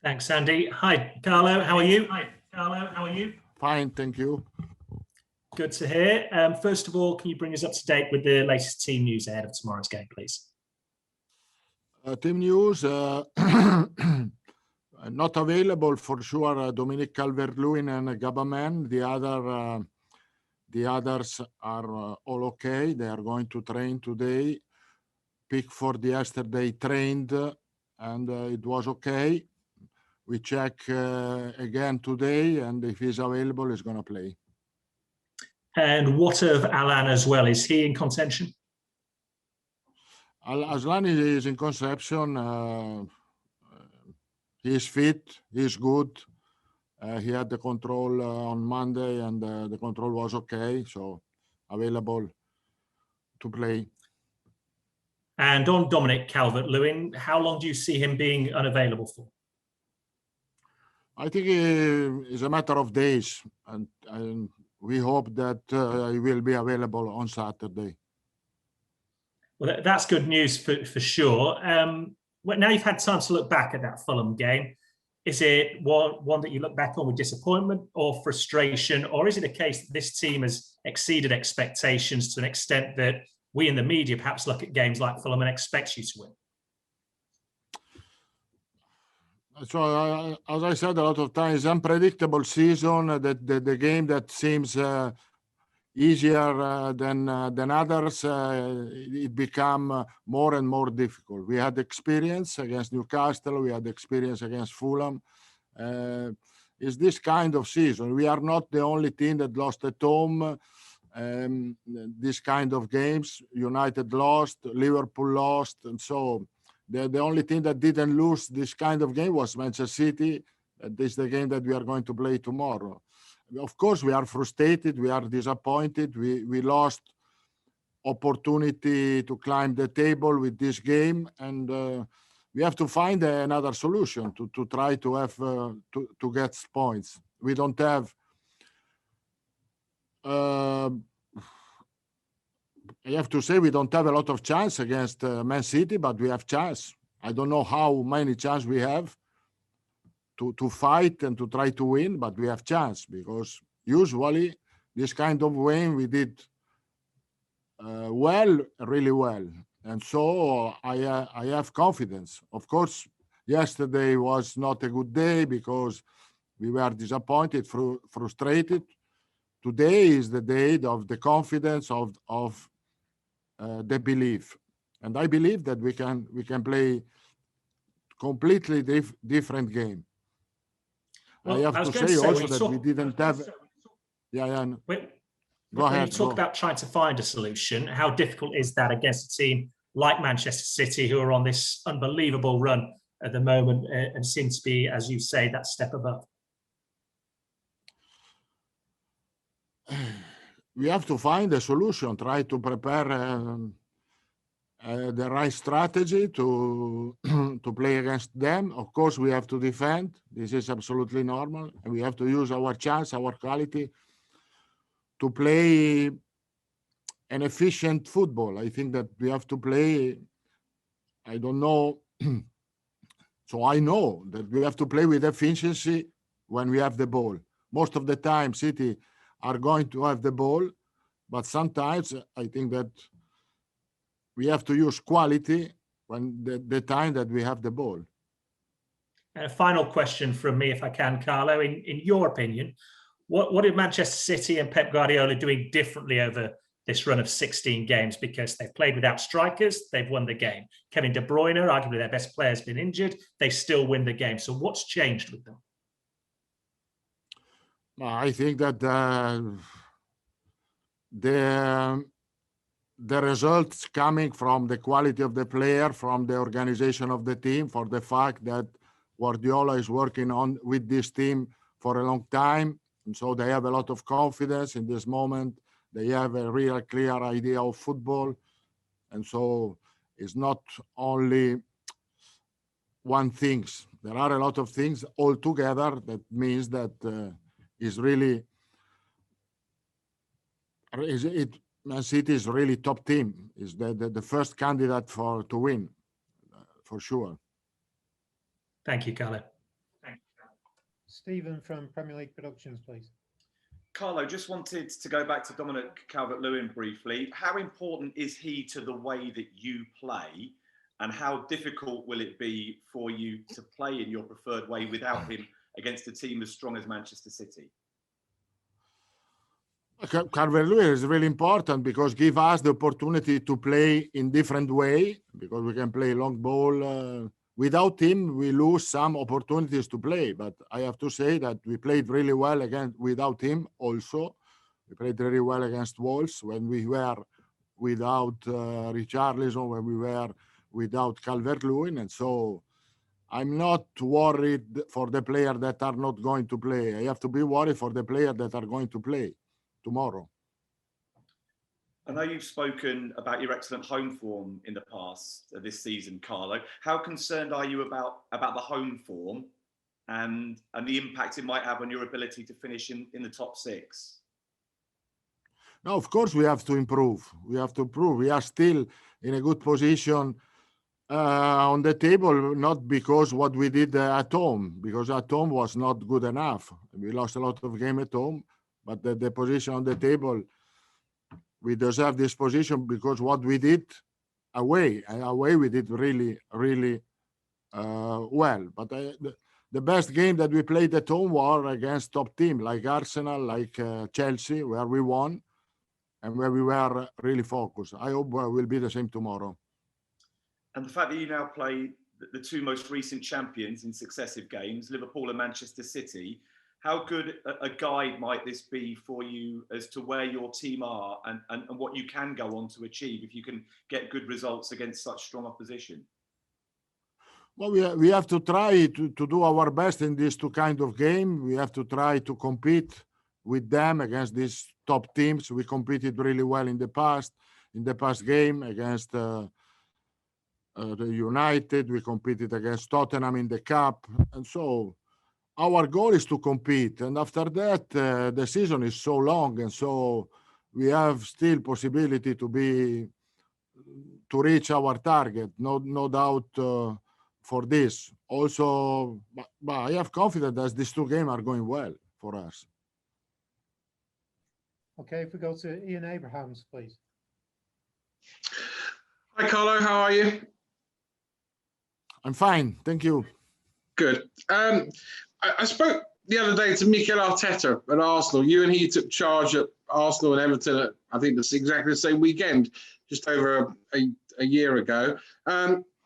Thanks, Andy. Hi, Carlo. How are you? Fine, thank you. Good to hear. First of all, can you bring us up to date with the latest team news ahead of tomorrow's game, please? Team news, not available for sure. Dominic Calvert-Lewin and Gabaman. The others are all okay. They are going to train today. Pickford yesterday trained and it was okay. We check again today, and if he's available, he's going to play. And what of Alan as well? Is he in contention? Aslan is in conception. He is fit. He is good. He had the control on Monday, and the control was okay, so available to play. And on Dominic Calvert-Lewin, how long do you see him being unavailable for? I think it's a matter of days, and we hope that he will be available on Saturday. Well, that's good news for sure. Well, now you've had time to look back at that Fulham game. Is it one that you look back on with disappointment or frustration, or is it a case that this team has exceeded expectations to an extent that we in the media perhaps look at games like Fulham and expect you to win? So, as I said a lot of times, unpredictable season. The game that seems easier than others, it become more and more difficult. We had experience against Newcastle. We had experience against Fulham. It's this kind of season. We are not the only team that lost at home. This kind of games, United lost, Liverpool lost, and so the only team that didn't lose this kind of game was Manchester City. This is the game that we are going to play tomorrow. Of course, we are frustrated. We are disappointed. We lost opportunity to climb the table with this game, and we have to find another solution to try to have to get points. We don't have. I have to say we don't have a lot of chance against Man City, but we have chance. I don't know how many chance we have to fight and to try to win, but we have chance because usually this kind of win we did really well, and so I have confidence. Of course, yesterday was not a good day because we were disappointed, frustrated. Today is the day of the confidence of the belief, and I believe that we can play completely different game. Well, I have to say also that we didn't have. Go ahead. When you talk about trying to find a solution, how difficult is that against a team like Manchester City, who are on this unbelievable run at the moment and seem to be, as you say, that step above? We have to find a solution, try to prepare the right strategy to play against them. Of course, we have to defend. This is absolutely normal. And we have to use our chance, our quality to play an efficient football. I think that we have to play, I don't know. So I know that we have to play with efficiency when we have the ball. Most of the time, City are going to have the ball, but sometimes I think that we have to use quality when the time that we have the ball. And a final question from me, if I can, Carlo. In your opinion, what are Manchester City and Pep Guardiola doing differently over this run of 16 games? Because they've played without strikers, they've won the game. Kevin De Bruyne, arguably their best player, has been injured. They still win the game. So what's changed with them? I think that the results coming from the quality of the player, from the organization of the team, for the fact that Guardiola is working on with this team for a long time. And so they have a lot of confidence in this moment. They have a real clear idea of football. And so it's not only one thing. There are a lot of things all together that means that is really Man City is really top team. Is the first candidate to win for sure. Thank you, Carlo. Stephen from Premier League Productions, please. Carlo, just wanted to go back to Dominic Calvert-Lewin briefly. How important is he to the way that you play, and how difficult will it be for you to play in your preferred way without him against a team as strong as Manchester City? Calvert-Lewin is really important because give us the opportunity to play in different way, because we can play long ball. Without him, we lose some opportunities to play. But I have to say that we played really well again without him also. We played really well against Wolves when we were without Richarlison, when we were without Calvert-Lewin. And so I'm not worried for the players that are not going to play. I have to be worried for the players that are going to play tomorrow. I know you've spoken about your excellent home form in the past this season, Carlo. How concerned are you about the home form and the impact it might have on your ability to finish in the top six? No, of course we have to improve. We have to improve. We are still in a good position on the table, not because what we did at home, because at home was not good enough. We lost a lot of games at home, but the position on the table, we deserve this position because what we did away we did really, really well. But the best game that we played at home were against top team like Arsenal, like Chelsea, where we won and where we were really focused. I hope we'll be the same tomorrow. And the fact that you now play the two most recent champions in successive games, Liverpool and Manchester City, how good a guide might this be for you as to where your team are and what you can go on to achieve if you can get good results against such strong opposition? Well, we have to try to do our best in these two kind of game. We have to try to compete with them against these top teams. We competed really well in the past game against the United. We competed against Tottenham in the Cup. And so our goal is to compete. And after that, the season is so long. And so we have still possibility to reach our target. No doubt for this. Also, but I have confidence that these two games are going well for us. Okay, if we go to Ian Abrahams, please. Hi, Carlo. How are you? I'm fine. Thank you. Good. I spoke the other day to Mikel Arteta at Arsenal. You and he took charge at Arsenal and Everton at, I think that's exactly the same weekend, just over a year ago.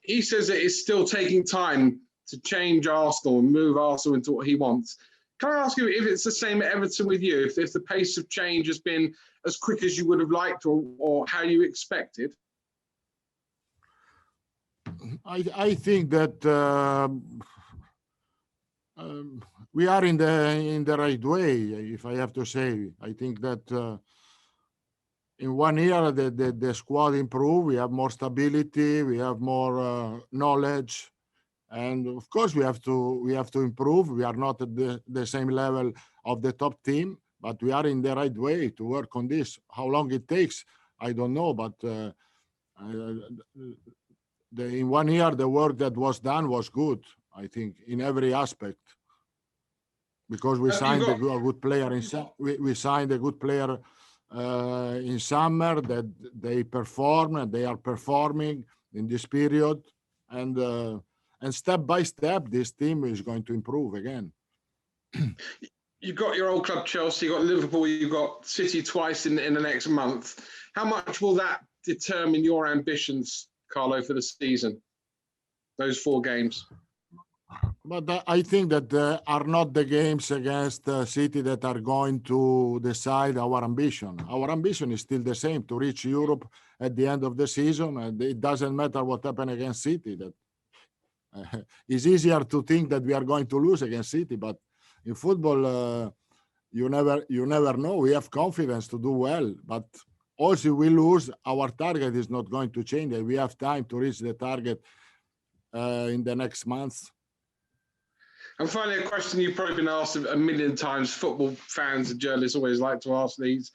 He says that it's still taking time to change Arsenal and move Arsenal into what he wants. Can I ask you if it's the same at Everton with you, if the pace of change has been as quick as you would have liked or how you expected? I think that we are in the right way, if I have to say. I think that in 1 year the squad improved. We have more stability. We have more knowledge, and of course we have to improve. We are not at the same level of the top team, but we are in the right way to work on this. How long it takes, I don't know, but in 1 year the work that was done was good, I think, in every aspect, because we signed a good player we signed a good player in summer that they perform and they are performing in this period, and step by step this team is going to improve again. You've got your old club Chelsea, you've got Liverpool, you've got City twice in the next month. How much will that determine your ambitions, Carlo, for the season, those 4 games? But I think that are not the games against City that are going to decide our ambition. Our ambition is still the same, to reach Europe at the end of the season, and it doesn't matter what happens against City. That it's easier to think that we are going to lose against City, but in football, you never know. We have confidence to do well, but also if we lose, our target is not going to change. We have time to reach the target in the next months. And finally, a question you've probably been asked a million times. Football fans and journalists always like to ask these.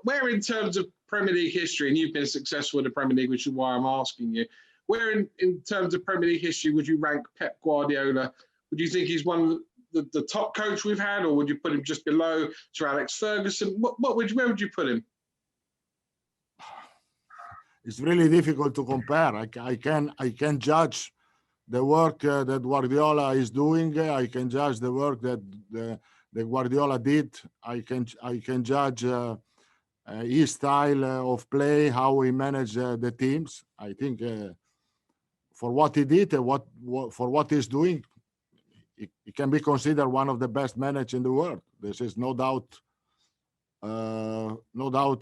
Where in terms of Premier League history, and you've been successful in the Premier League, which is why I'm asking you, where in terms of Premier League history would you rank Pep Guardiola? Would you think he's one of the top coach we've had, or would you put him just below Sir Alex Ferguson? Where would you put him? It's really difficult to compare. I can judge the work that Guardiola is doing. I can judge the work that the Guardiola did. I can judge his style of play, how he managed the teams. I think for what he did and for what he's doing, he can be considered one of the best managers in the world. This is no doubt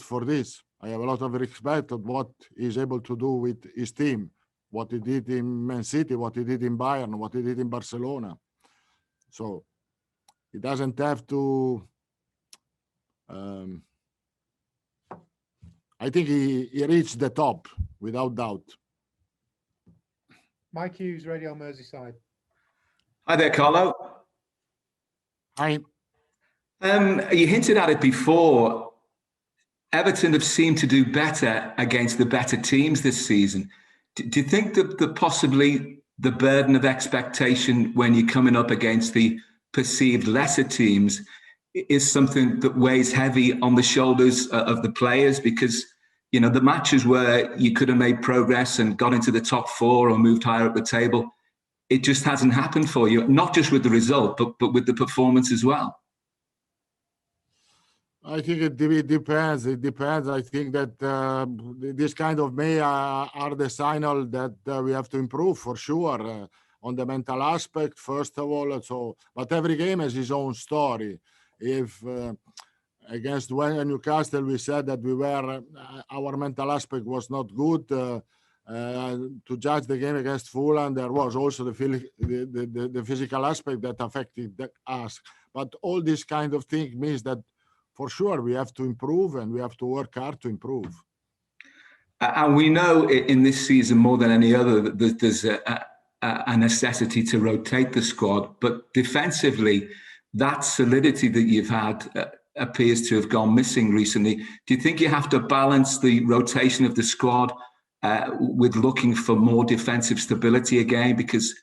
for this. I have a lot of respect of what he's able to do with his team, what he did in Man City, what he did in Bayern, what he did in Barcelona. So he doesn't have to. I think he reached the top without doubt. Mike Hughes, Radio Merseyside. Hi there, Carlo. Hi. You hinted at it before. Everton have seemed to do better against the better teams this season. Do you think that possibly the burden of expectation when you're coming up against the perceived lesser teams is something that weighs heavy on the shoulders of the players? Because, you know, the matches where you could have made progress and got into the top four or moved higher up the table, it just hasn't happened for you, not just with the result, but with the performance as well. I think it depends. It depends. I think that this kind of May are the signal that we have to improve for sure on the mental aspect, first of all. So, but every game has its own story. If against Newcastle, we said that we were our mental aspect was not good. To judge the game against Fulham, there was also the physical aspect that affected us. But all this kind of thing means that for sure we have to improve and we have to work hard to improve. And we know in this season more than any other that there's a necessity to rotate the squad, but defensively, that solidity that you've had appears to have gone missing recently. Do you think you have to balance the rotation of the squad with looking for more defensive stability again? Because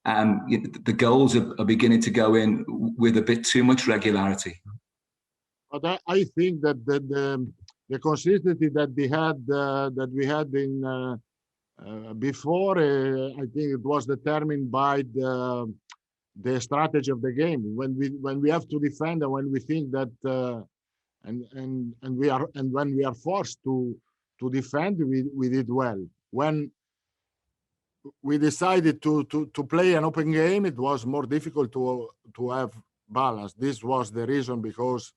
the goals are beginning to go in with a bit too much regularity. But I think that the consistency that we had in before, I think it was determined by the strategy of the game. When we have to defend and when we think that and when we are forced to defend, we did well. When we decided to play an open game, it was more difficult to have balance. This was the reason, because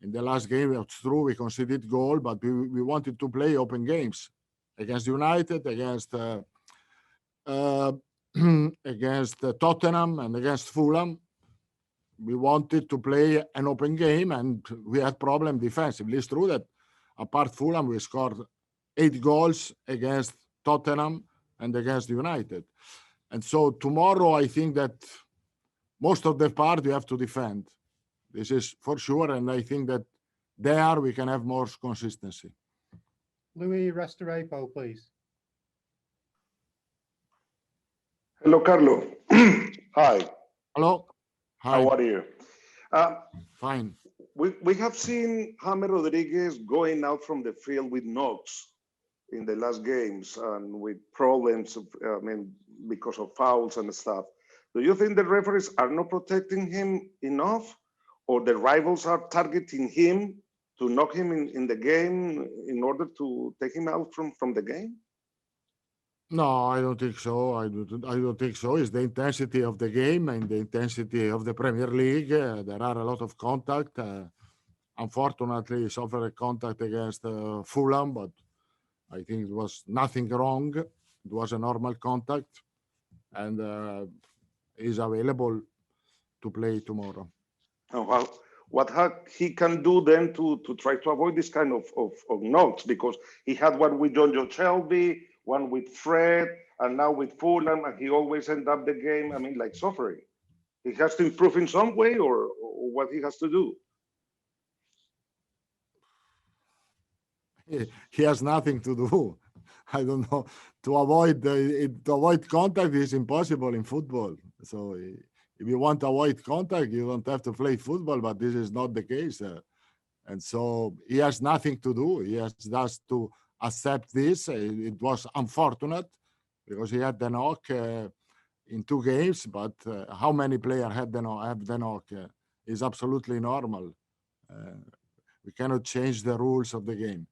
in the last game, it's true, we conceded goal, but we wanted to play open games against United, against against Tottenham and against Fulham. We wanted to play an open game, and we had problem defensively. It's true that apart Fulham, we scored 8 goals against Tottenham and against United. And so tomorrow, I think that most of the part you have to defend. This is for sure, and I think that there we can have more consistency. Louis Restrepo, please. Hello, Carlo. Hi. Hello. Hi. How are you? Fine. We have seen James Rodriguez going out from the field with knocks in the last games and with problems, because of fouls and stuff. Do you think the referees are not protecting him enough, or the rivals are targeting him to knock him in the game in order to take him out from the game? No, I don't think so. I don't think so. It's the intensity of the game and the intensity of the Premier League. There are a lot of contact. Unfortunately, he suffered a contact against Fulham, but I think it was nothing wrong. It was a normal contact, and is available to play tomorrow. Well, what he can do then to try to avoid this kind of knocks, because he had one with John Joe Shelby, one with Fred, and now with Fulham, and he always ends up the game, like suffering. He has to improve in some way, or what he has to do? He has nothing to do. I don't know. To avoid contact is impossible in football. So if you want to avoid contact, you don't have to play football, but this is not the case. And so he has nothing to do. He has just to accept this. It was unfortunate because he had the knock in 2 games, but how many players have the knock is absolutely normal. We cannot change the rules of the game.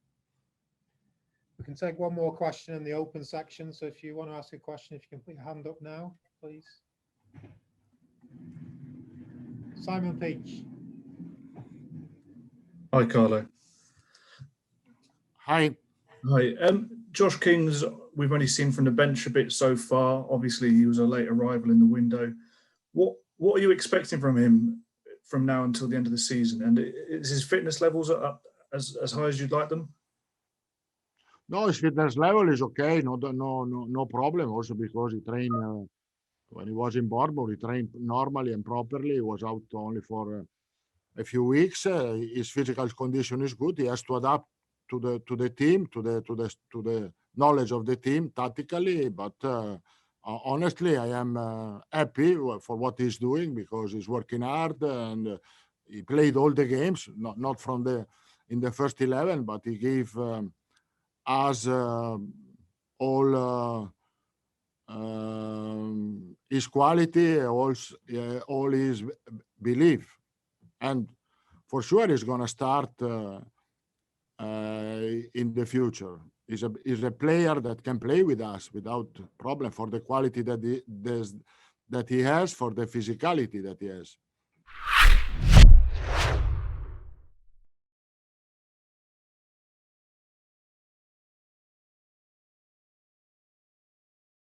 We can take one more question in the open section. So if you want to ask a question, if you can put your hand up now, please. Simon Peach. Hi, Carlo. Hi. Hi. Josh King's, we've only seen from the bench a bit so far. Obviously, he was a late arrival in the window. What are you expecting from him from now until the end of the season? And is his fitness levels up as high as you'd like them? No, his fitness level is okay. No problem. Also because he trained when he was in Bournemouth, he trained normally and properly. He was out only for a few weeks. His physical condition is good. He has to adapt to the team, to the knowledge of the team tactically. But honestly, I am happy for what he's doing because he's working hard and he played all the games, not from in the first 11, but he gave us all his quality, all his belief, and for sure he's going to start in the future. He's a player that can play with us without problem for the quality that he has, for the physicality that he has.